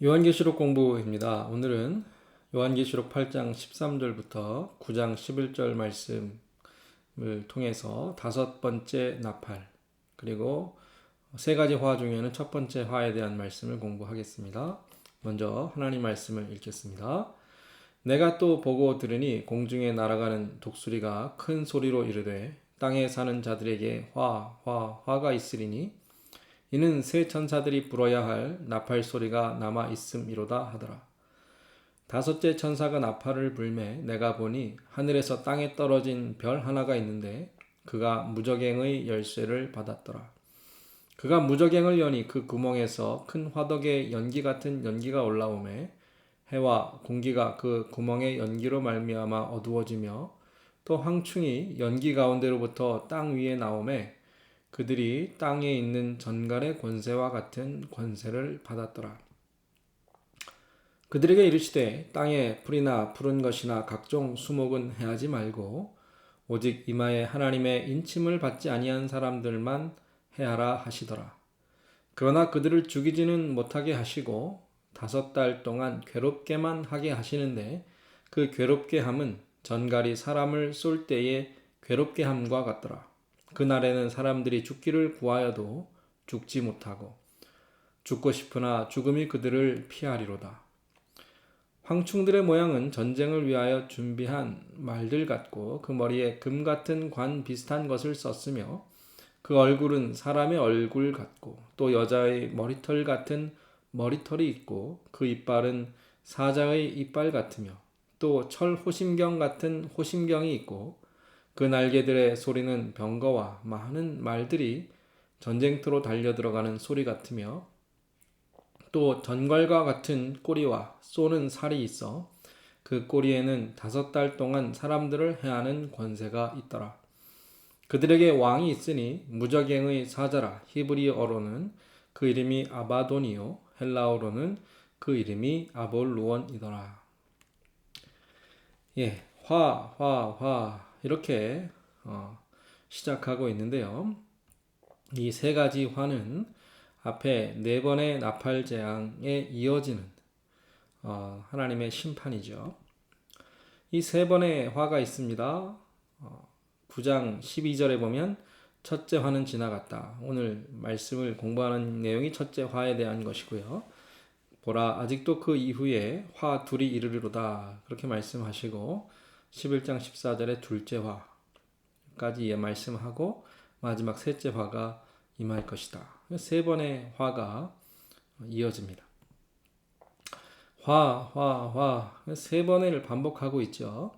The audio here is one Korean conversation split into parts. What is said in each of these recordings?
요한계시록 공부입니다. 오늘은 요한계시록 8장 13절부터 9장 11절 말씀을 통해서 다섯 번째 나팔, 그리고 세 가지 화 중에는 첫 번째 화에 대한 말씀을 공부하겠습니다. 먼저 하나님 말씀을 읽겠습니다. 내가 또 보고 들으니 공중에 날아가는 독수리가 큰 소리로 이르되 땅에 사는 자들에게 화가 있으리니 이는 새 천사들이 불어야 할 나팔 소리가 남아 있음이로다 하더라. 다섯째 천사가 나팔을 불매 내가 보니 하늘에서 땅에 떨어진 별 하나가 있는데 그가 무저갱의 열쇠를 받았더라. 그가 무저갱을 여니 그 구멍에서 큰 화덕의 연기 같은 연기가 올라오매 해와 공기가 그 구멍의 연기로 말미암아 어두워지며 또 황충이 연기 가운데로부터 땅 위에 나오매 그들이 땅에 있는 전갈의 권세와 같은 권세를 받았더라. 그들에게 이르시되 땅에 풀이나 푸른 것이나 각종 수목은 해하지 말고 오직 이마에 하나님의 인침을 받지 아니한 사람들만 해하라 하시더라. 그러나 그들을 죽이지는 못하게 하시고 5달 동안 괴롭게만 하게 하시는데 그 괴롭게 함은 전갈이 사람을 쏠 때의 괴롭게 함과 같더라. 그날에는 사람들이 죽기를 구하여도 죽지 못하고 죽고 싶으나 죽음이 그들을 피하리로다. 황충들의 모양은 전쟁을 위하여 준비한 말들 같고 그 머리에 금 같은 관 비슷한 것을 썼으며 그 얼굴은 사람의 얼굴 같고 또 여자의 머리털 같은 머리털이 있고 그 이빨은 사자의 이빨 같으며 또 철 호심경 같은 호심경이 있고 그 날개들의 소리는 병거와 많은 말들이 전쟁터로 달려 들어가는 소리 같으며 또 전갈과 같은 꼬리와 쏘는 살이 있어 그 꼬리에는 5달 동안 사람들을 해하는 권세가 있더라. 그들에게 왕이 있으니 무저갱의 사자라. 히브리어로는 그 이름이 아바돈이요 헬라어로는 그 이름이 아볼루온이더라. 화 이렇게 시작하고 있는데요. 이 세 가지 화는 앞에 네 번의 나팔 재앙에 이어지는 하나님의 심판이죠. 이 세 번의 화가 있습니다. 9장 12절에 보면 첫째 화는 지나갔다. 오늘 말씀을 공부하는 내용이 첫째 화에 대한 것이고요. 보라 아직도 그 이후에 화 둘이 이르리로다 그렇게 말씀하시고 11장 14절에 둘째 화까지 말씀하고 마지막 셋째 화가 임할 것이다. 세 번의 화가 이어집니다. 세 번을 반복하고 있죠.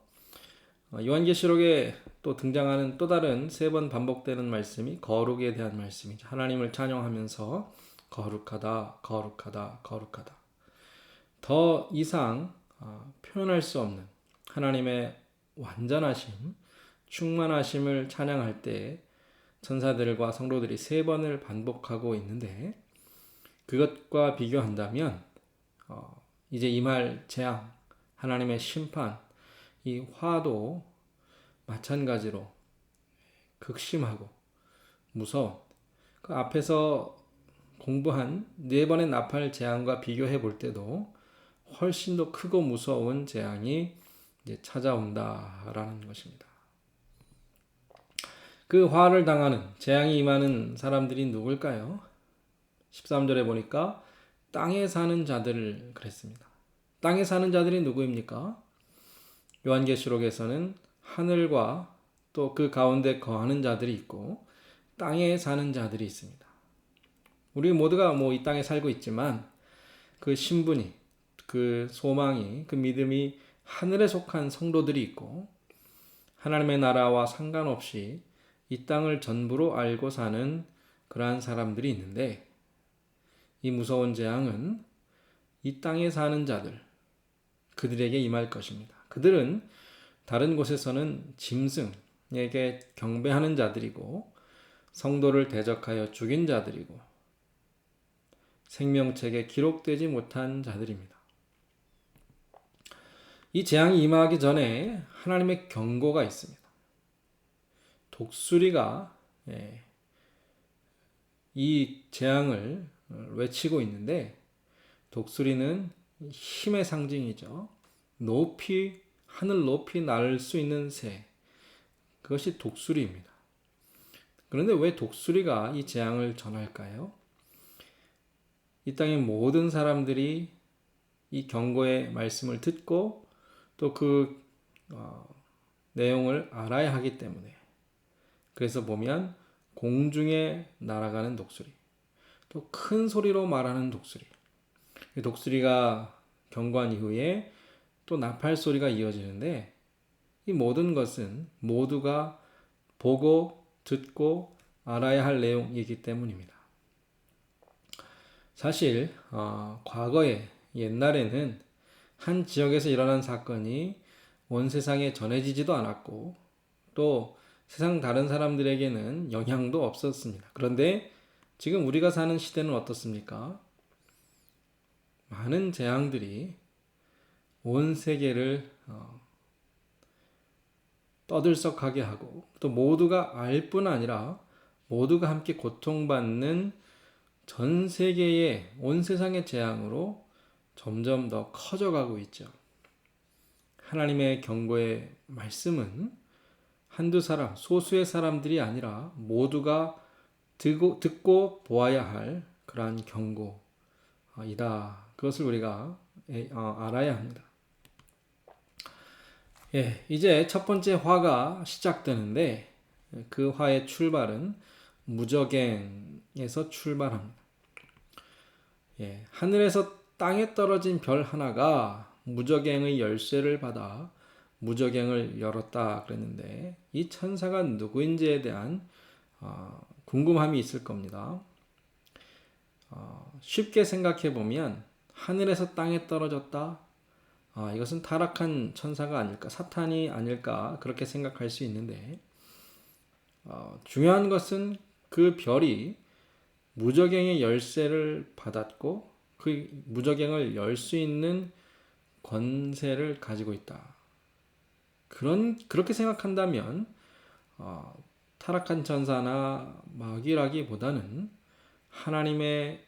요한계시록에 또 등장하는 또 다른 세 번 반복되는 말씀이 거룩에 대한 말씀이죠. 하나님을 찬양하면서 거룩하다, 거룩하다, 거룩하다. 더 이상 표현할 수 없는 하나님의 완전하심, 충만하심을 찬양할 때 천사들과 성도들이 세 번을 반복하고 있는데 그것과 비교한다면 이제 임할 재앙, 하나님의 심판, 이 화도 마찬가지로 극심하고 무서운 그 앞에서 공부한 네 번의 나팔 재앙과 비교해 볼 때도 훨씬 더 크고 무서운 재앙이 이제 찾아온다라는 것입니다. 그 화를 당하는 재앙이 임하는 사람들이 누굴까요? 13절에 보니까 땅에 사는 자들을 그랬습니다. 땅에 사는 자들이 누구입니까? 요한계시록에서는 하늘과 또 그 가운데 거하는 자들이 있고 땅에 사는 자들이 있습니다. 우리 모두가 이 땅에 살고 있지만 그 신분이, 그 소망이, 그 믿음이 하늘에 속한 성도들이 있고 하나님의 나라와 상관없이 이 땅을 전부로 알고 사는 그러한 사람들이 있는데 이 무서운 재앙은 이 땅에 사는 자들, 그들에게 임할 것입니다. 그들은 다른 곳에서는 짐승에게 경배하는 자들이고 성도를 대적하여 죽인 자들이고 생명책에 기록되지 못한 자들입니다. 이 재앙이 임하기 전에 하나님의 경고가 있습니다. 독수리가 이 재앙을 외치고 있는데 독수리는 힘의 상징이죠. 하늘 높이 날 수 있는 새, 그것이 독수리입니다. 그런데 왜 독수리가 이 재앙을 전할까요? 이 땅의 모든 사람들이 이 경고의 말씀을 듣고 또 그 내용을 알아야 하기 때문에. 그래서 보면 공중에 날아가는 독수리, 또 큰 소리로 말하는 독수리. 독수리가 경고한 이후에 또 나팔 소리가 이어지는데, 이 모든 것은 모두가 보고 듣고 알아야 할 내용이기 때문입니다. 사실 과거에 옛날에는 한 지역에서 일어난 사건이 온 세상에 전해지지도 않았고 또 세상 다른 사람들에게는 영향도 없었습니다. 그런데 지금 우리가 사는 시대는 어떻습니까? 많은 재앙들이 온 세계를 떠들썩하게 하고 또 모두가 알 뿐 아니라 모두가 함께 고통받는 전 세계의 온 세상의 재앙으로 점점 더 커져가고 있죠. 하나님의 경고의 말씀은 한두 사람, 소수의 사람들이 아니라 모두가 듣고 보아야 할 그러한 경고이다. 그것을 우리가 알아야 합니다. 이제 첫 번째 화가 시작되는데 그 화의 출발은 무저갱에서 출발합니다. 하늘에서 땅에 떨어진 별 하나가 무저갱의 열쇠를 받아 무저갱을 열었다 그랬는데, 이 천사가 누구인지에 대한 궁금함이 있을 겁니다. 쉽게 생각해 보면 하늘에서 땅에 떨어졌다, 이것은 타락한 천사가 아닐까, 사탄이 아닐까, 그렇게 생각할 수 있는데, 중요한 것은 그 별이 무저갱의 열쇠를 받았고 그 무저갱을 열 수 있는 권세를 가지고 있다. 그렇게 생각한다면 타락한 천사나 마귀라기보다는 하나님의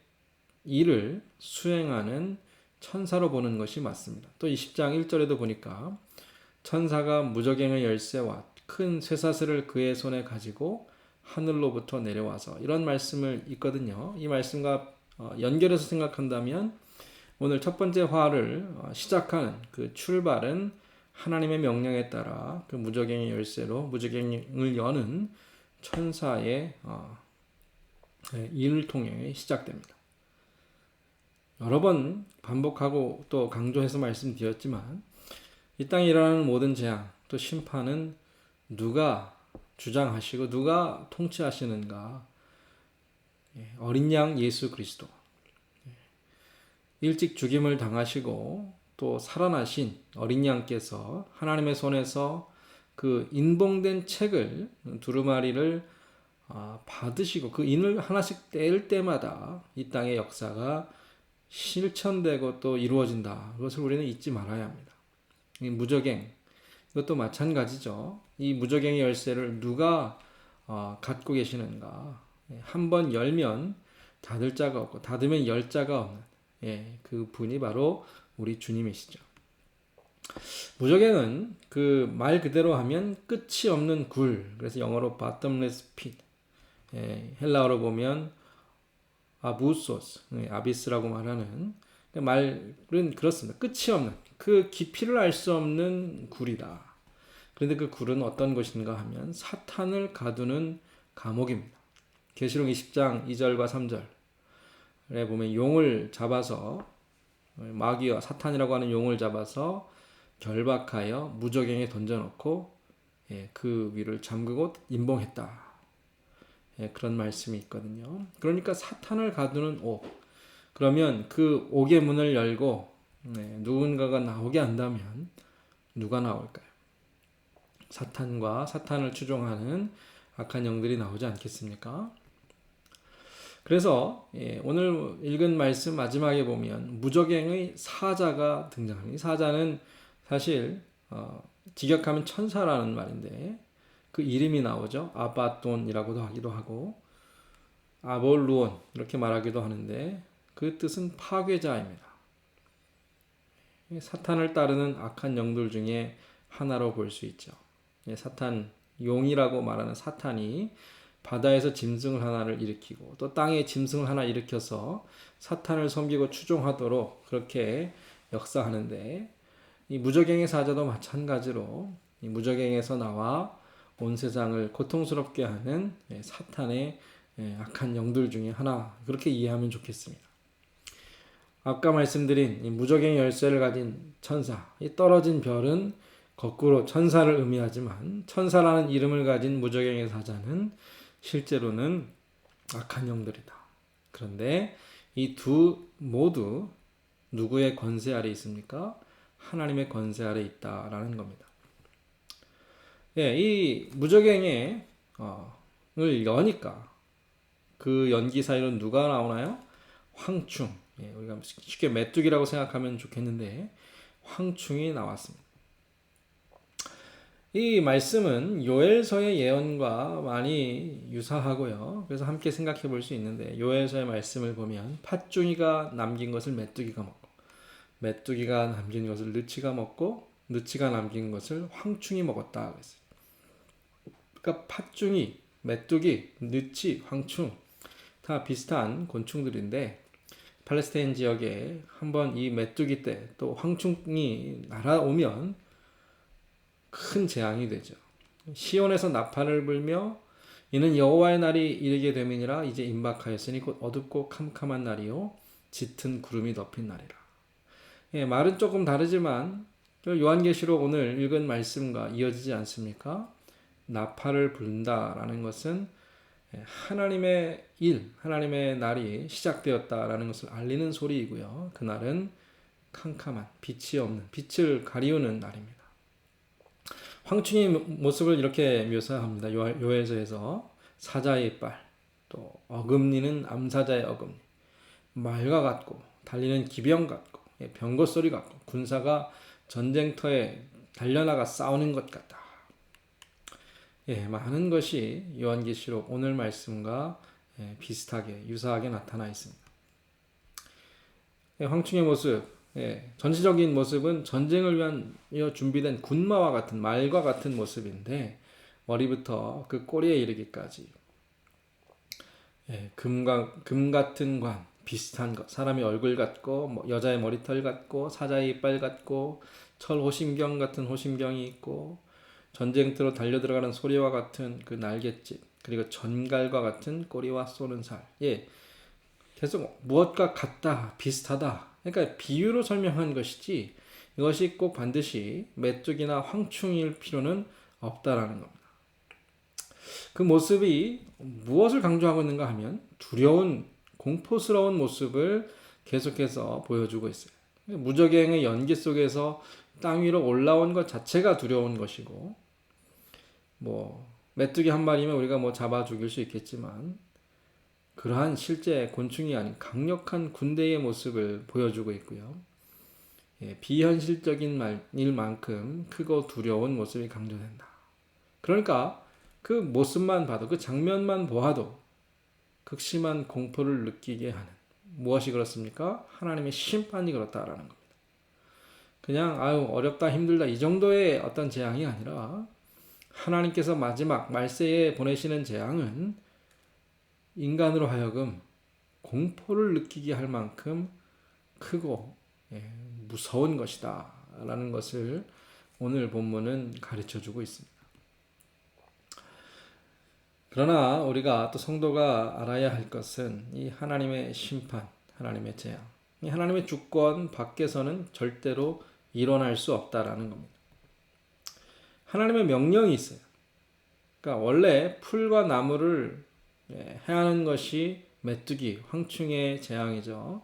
일을 수행하는 천사로 보는 것이 맞습니다. 또 20장 1절에도 보니까 천사가 무저갱의 열쇠와 큰 쇠사슬을 그의 손에 가지고 하늘로부터 내려와서, 이런 말씀을 있거든요. 이 말씀과 연결해서 생각한다면 오늘 첫 번째 화를 시작하는 그 출발은 하나님의 명령에 따라 그 무저갱의 열쇠로 무저갱을 여는 천사의 일을 통해 시작됩니다. 여러 번 반복하고 또 강조해서 말씀드렸지만 이 땅에 일어나는 모든 재앙 또 심판은 누가 주장하시고 누가 통치하시는가? 어린 양 예수 그리스도. 일찍 죽임을 당하시고 또 살아나신 어린 양께서 하나님의 손에서 그 인봉된 책을, 두루마리를 받으시고 그 인을 하나씩 뗄 때마다 이 땅의 역사가 실천되고 또 이루어진다. 그것을 우리는 잊지 말아야 합니다. 이 무저갱, 이것도 마찬가지죠. 이 무저갱의 열쇠를 누가 갖고 계시는가? 한 번 열면 닫을 자가 없고 닫으면 열 자가 없는 그 분이 바로 우리 주님이시죠. 무저갱은 그 말 그대로 하면 끝이 없는 굴, 그래서 영어로 bottomless pit, 헬라어로 보면 아부소스, 아비스라고 말하는, 말은 그렇습니다. 끝이 없는, 그 깊이를 알 수 없는 굴이다. 그런데 그 굴은 어떤 것인가 하면 사탄을 가두는 감옥입니다. 계시록 20장 2절과 3절에 보면 용을 잡아서, 마귀와 사탄이라고 하는 용을 잡아서 결박하여 무저갱에 던져놓고 그 위를 잠그고 인봉했다. 그런 말씀이 있거든요. 그러니까 사탄을 가두는 옥. 그러면 그 옥의 문을 열고 누군가가 나오게 한다면 누가 나올까요? 사탄과 사탄을 추종하는 악한 영들이 나오지 않겠습니까? 그래서 오늘 읽은 말씀 마지막에 보면 무저갱의 사자가 등장합니다. 이 사자는 사실 직역하면 천사라는 말인데 그 이름이 나오죠. 아바돈이라고도 하기도 하고 아볼루온 이렇게 말하기도 하는데 그 뜻은 파괴자입니다. 사탄을 따르는 악한 영들 중에 하나로 볼 수 있죠. 사탄, 용이라고 말하는 사탄이 바다에서 짐승을 하나를 일으키고 또 땅에 짐승을 하나 일으켜서 사탄을 섬기고 추종하도록 그렇게 역사하는데, 이 무저갱의 사자도 마찬가지로 이 무저갱에서 나와 온 세상을 고통스럽게 하는 사탄의 악한 영들 중에 하나, 그렇게 이해하면 좋겠습니다. 아까 말씀드린 이 무저갱의 열쇠를 가진 천사, 이 떨어진 별은 거꾸로 천사를 의미하지만 천사라는 이름을 가진 무저갱의 사자는 실제로는 악한 영들이다. 그런데 이 두 모두 누구의 권세 아래 있습니까? 하나님의 권세 아래 있다라는 겁니다. 이 무저갱의 을 여니까 그 연기 사이로 누가 나오나요? 황충. 우리가 쉽게 메뚜기라고 생각하면 좋겠는데 황충이 나왔습니다. 이 말씀은 요엘서의 예언과 많이 유사하고요. 그래서 함께 생각해 볼 수 있는데, 요엘서의 말씀을 보면 팥중이가 남긴 것을 메뚜기가 먹고, 메뚜기가 남긴 것을 느치가 먹고, 느치가 남긴 것을 황충이 먹었다 그랬어요. 그러니까 팥중이, 메뚜기, 느치, 황충 다 비슷한 곤충들인데, 팔레스타인 지역에 한번 이 메뚜기 때 또 황충이 날아오면 큰 재앙이 되죠. 시온에서 나팔을 불며 이는 여호와의 날이 이르게 됨이니라. 이제 임박하였으니 곧 어둡고 캄캄한 날이요 짙은 구름이 덮인 날이라. 말은 조금 다르지만 요한계시록 오늘 읽은 말씀과 이어지지 않습니까? 나팔을 불다라는 것은 하나님의 일, 하나님의 날이 시작되었다라는 것을 알리는 소리이고요. 그날은 캄캄한, 빛이 없는, 빛을 가리우는 날입니다. 황충의 모습을 이렇게 묘사합니다. 요엘서에서 사자의 이빨, 또 어금니는 암사자의 어금니, 말과 같고 달리는 기병 같고 병거 소리 같고 군사가 전쟁터에 달려나가 싸우는 것 같다. 많은 것이 요한계시록 오늘 말씀과 비슷하게 유사하게 나타나 있습니다. 황충의 모습, 전체적인 모습은 전쟁을 위한 준비된 군마와 같은, 말과 같은 모습인데, 머리부터 그 꼬리에 이르기까지 금 같은 관, 비슷한 것, 사람의 얼굴 같고 여자의 머리털 같고 사자의 이빨 같고 철 호심경 같은 호심경이 있고 전쟁터로 달려들어가는 소리와 같은 그 날갯짓, 그리고 전갈과 같은 꼬리와 쏘는 살. 계속 무엇과 같다, 비슷하다. 그러니까 비유로 설명한 것이지 이것이 꼭 반드시 메뚜기나 황충일 필요는 없다라는 겁니다. 그 모습이 무엇을 강조하고 있는가 하면 두려운, 공포스러운 모습을 계속해서 보여주고 있어요. 무저갱의 연기 속에서 땅 위로 올라온 것 자체가 두려운 것이고, 메뚜기 한 마리면 우리가 잡아 죽일 수 있겠지만 그러한 실제 곤충이 아닌 강력한 군대의 모습을 보여주고 있고요. 비현실적인 일만큼 크고 두려운 모습이 강조된다. 그러니까 그 모습만 봐도, 그 장면만 보아도 극심한 공포를 느끼게 하는, 무엇이 그렇습니까? 하나님의 심판이 그렇다라는 겁니다. 그냥 어렵다 힘들다 이 정도의 어떤 재앙이 아니라 하나님께서 마지막 말세에 보내시는 재앙은 인간으로 하여금 공포를 느끼게 할 만큼 크고 무서운 것이다 라는 것을 오늘 본문은 가르쳐주고 있습니다. 그러나 우리가 또 성도가 알아야 할 것은 이 하나님의 심판, 하나님의 재앙, 이 하나님의 주권 밖에서는 절대로 일어날 수 없다라는 겁니다. 하나님의 명령이 있어요. 그러니까 원래 풀과 나무를 해하는 것이 메뚜기, 황충의 재앙이죠.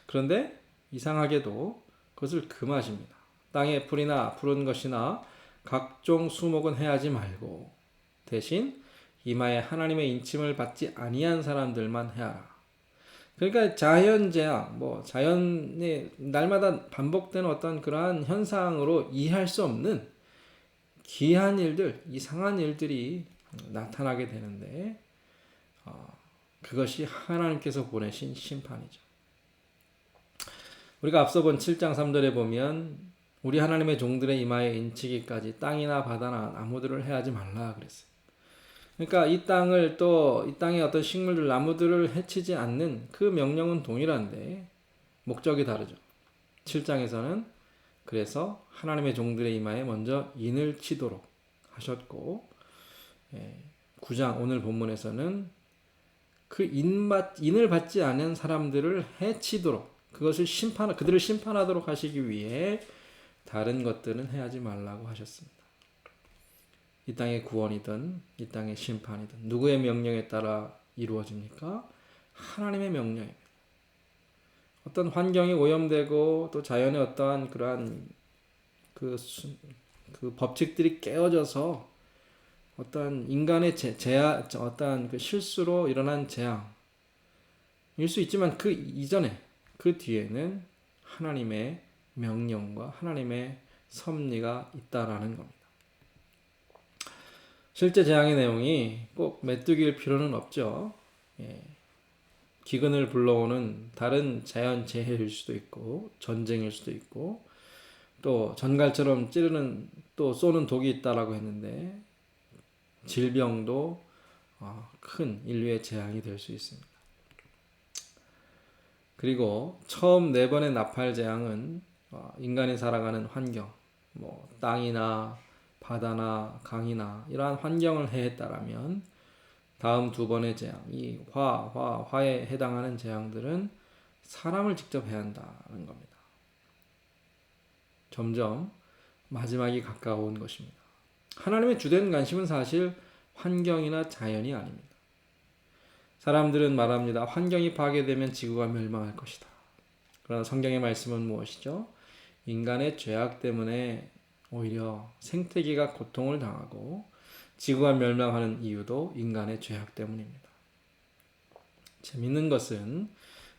그런데 이상하게도 그것을 금하십니다. 땅의 풀이나 푸른 것이나 각종 수목은 해하지 말고 대신 이마에 하나님의 인침을 받지 아니한 사람들만 해하라. 그러니까 자연재앙, 자연의 날마다 반복되는 어떤 그러한 현상으로 이해할 수 없는 기이한 일들, 이상한 일들이 나타나게 되는데 그것이 하나님께서 보내신 심판이죠. 우리가 앞서 본 7장 3절에 보면 우리 하나님의 종들의 이마에 인치기까지 땅이나 바다나 나무들을 해하지 말라 그랬어요. 그러니까 이 땅을 또 이 땅의 어떤 식물들 나무들을 해치지 않는 그 명령은 동일한데 목적이 다르죠. 7장에서는 그래서 하나님의 종들의 이마에 먼저 인을 치도록 하셨고 9장 오늘 본문에서는 그 인을 받지 않은 사람들을 해치도록 그들을 심판하도록 하시기 위해 다른 것들은 해하지 말라고 하셨습니다. 이 땅의 구원이든 이 땅의 심판이든 누구의 명령에 따라 이루어집니까? 하나님의 명령입니다. 어떤 환경이 오염되고 또 자연의 어떠한 그러한 그 법칙들이 깨어져서 어떤 인간의 어떠한 그 실수로 일어난 재앙일 수 있지만 그 이전에 그 뒤에는 하나님의 명령과 하나님의 섭리가 있다라는 겁니다. 실제 재앙의 내용이 꼭 메뚜기일 필요는 없죠. 기근을 불러오는 다른 자연 재해일 수도 있고 전쟁일 수도 있고 또 전갈처럼 찌르는 또 쏘는 독이 있다라고 했는데 질병도 큰 인류의 재앙이 될 수 있습니다. 그리고 처음 4번의 나팔 재앙은 인간이 살아가는 환경, 땅이나 바다나 강이나 이러한 환경을 해했다라면 다음 2번의 재앙, 이 화에 해당하는 재앙들은 사람을 직접 해야 한다는 겁니다. 점점 마지막이 가까운 것입니다. 하나님의 주된 관심은 사실 환경이나 자연이 아닙니다. 사람들은 말합니다. 환경이 파괴되면 지구가 멸망할 것이다. 그러나 성경의 말씀은 무엇이죠? 인간의 죄악 때문에 오히려 생태계가 고통을 당하고 지구가 멸망하는 이유도 인간의 죄악 때문입니다. 재밌는 것은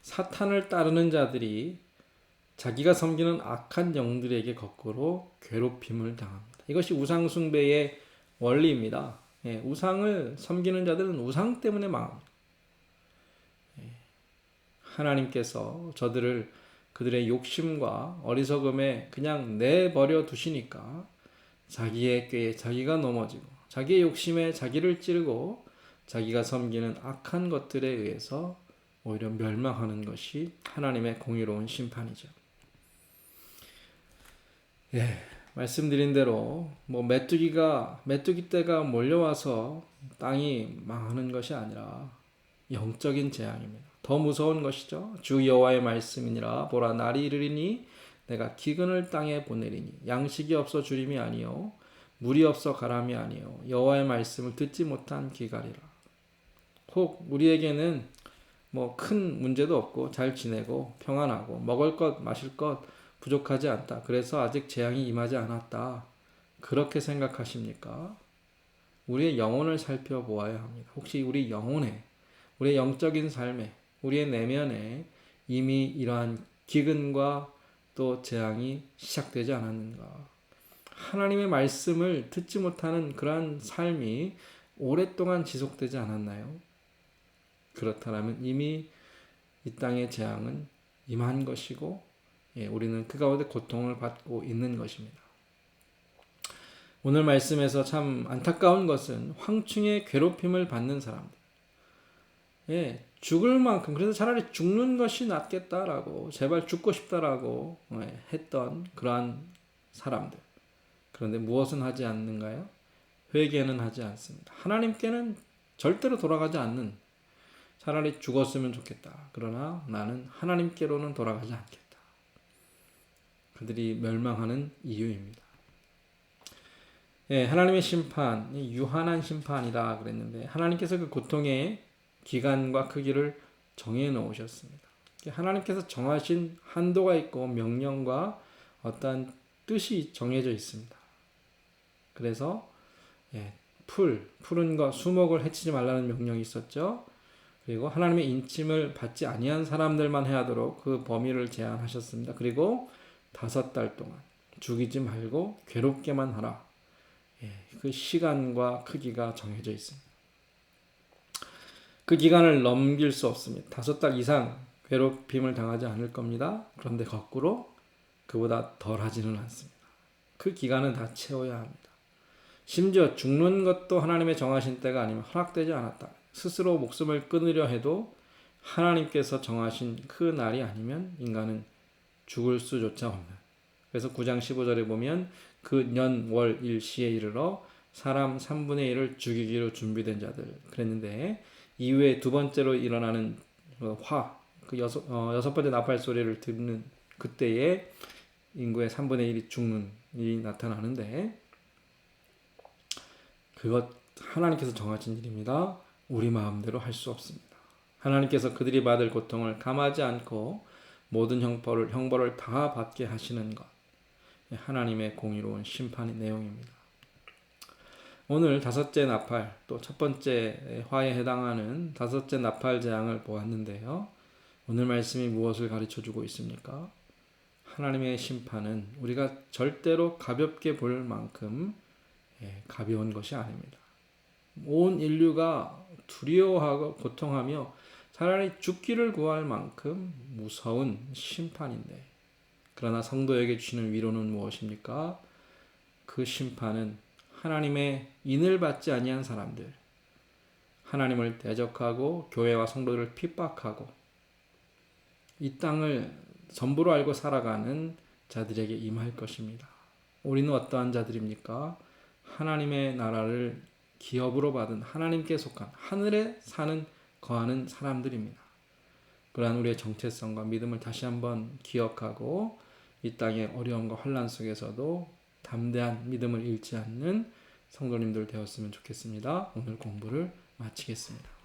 사탄을 따르는 자들이 자기가 섬기는 악한 영들에게 거꾸로 괴롭힘을 당합니다. 이것이 우상 숭배의 원리입니다. 우상을 섬기는 자들은 우상 때문에 망합니다. 하나님께서 저들을 그들의 욕심과 어리석음에 그냥 내버려 두시니까 자기의 꾀에 자기가 넘어지고 자기의 욕심에 자기를 찌르고 자기가 섬기는 악한 것들에 의해서 오히려 멸망하는 것이 하나님의 공의로운 심판이죠. 말씀드린 대로 메뚜기 떼가 몰려와서 땅이 망하는 것이 아니라 영적인 재앙입니다. 더 무서운 것이죠. 주 여호와의 말씀이니라. 보라, 날이 이르리니 내가 기근을 땅에 보내리니 양식이 없어 주림이 아니요 물이 없어 가람이 아니요 여호와의 말씀을 듣지 못한 기갈이라. 혹 우리에게는 큰 문제도 없고 잘 지내고 평안하고 먹을 것 마실 것 부족하지 않다. 그래서 아직 재앙이 임하지 않았다. 그렇게 생각하십니까? 우리의 영혼을 살펴보아야 합니다. 혹시 우리의 영적인 삶에, 우리의 내면에 이미 이러한 기근과 또 재앙이 시작되지 않았는가? 하나님의 말씀을 듣지 못하는 그러한 삶이 오랫동안 지속되지 않았나요? 그렇다면 이미 이 땅의 재앙은 임한 것이고 우리는 그 가운데 고통을 받고 있는 것입니다. 오늘 말씀에서 참 안타까운 것은 황충의 괴롭힘을 받는 사람들. 죽을 만큼 그래서 차라리 죽는 것이 낫겠다라고 제발 죽고 싶다라고 했던 그러한 사람들. 그런데 무엇은 하지 않는가요? 회개는 하지 않습니다. 하나님께는 절대로 돌아가지 않는 차라리 죽었으면 좋겠다. 그러나 나는 하나님께로는 돌아가지 않겠다. 그들이 멸망하는 이유입니다. 하나님의 심판이 유한한 심판이라 그랬는데 하나님께서 그 고통의 기간과 크기를 정해 놓으셨습니다. 하나님께서 정하신 한도가 있고 명령과 어떠한 뜻이 정해져 있습니다. 그래서 푸른 것, 수목을 해치지 말라는 명령이 있었죠. 그리고 하나님의 인침을 받지 아니한 사람들만 해야 하도록 그 범위를 제한하셨습니다. 그리고 5달 동안 죽이지 말고 괴롭게만 하라. 그 시간과 크기가 정해져 있습니다. 그 기간을 넘길 수 없습니다. 5달 이상 괴롭힘을 당하지 않을 겁니다. 그런데 거꾸로 그보다 덜하지는 않습니다. 그 기간은 다 채워야 합니다. 심지어 죽는 것도 하나님의 정하신 때가 아니면 허락되지 않았다. 스스로 목숨을 끊으려 해도 하나님께서 정하신 그 날이 아니면 인간은 죽을 수조차 없는. 그래서 9장 15절에 보면 그 년, 월, 일, 시에 이르러 사람 3분의 1을 죽이기로 준비된 자들 그랬는데 이후에 두 번째로 일어나는 그 여섯 번째 나팔 소리를 듣는 그때에 인구의 3분의 1이 죽는 일이 나타나는데 그것 하나님께서 정하신 일입니다. 우리 마음대로 할 수 없습니다. 하나님께서 그들이 받을 고통을 감하지 않고 모든 형벌을 다 받게 하시는 것. 하나님의 공의로운 심판의 내용입니다. 오늘 다섯째 나팔, 또 첫 번째 화에 해당하는 다섯째 나팔 재앙을 보았는데요. 오늘 말씀이 무엇을 가르쳐주고 있습니까? 하나님의 심판은 우리가 절대로 가볍게 볼 만큼 가벼운 것이 아닙니다. 온 인류가 두려워하고 고통하며 차라리 죽기를 구할 만큼 무서운 심판인데 그러나 성도에게 주시는 위로는 무엇입니까? 그 심판은 하나님의 인을 받지 아니한 사람들, 하나님을 대적하고 교회와 성도들을 핍박하고 이 땅을 전부로 알고 살아가는 자들에게 임할 것입니다. 우리는 어떠한 자들입니까? 하나님의 나라를 기업으로 받은 하나님께 속한 하늘에 사는 거하는 사람들입니다. 그러한 우리의 정체성과 믿음을 다시 한번 기억하고 이 땅의 어려움과 환난 속에서도 담대한 믿음을 잃지 않는 성도님들 되었으면 좋겠습니다. 오늘 공부를 마치겠습니다.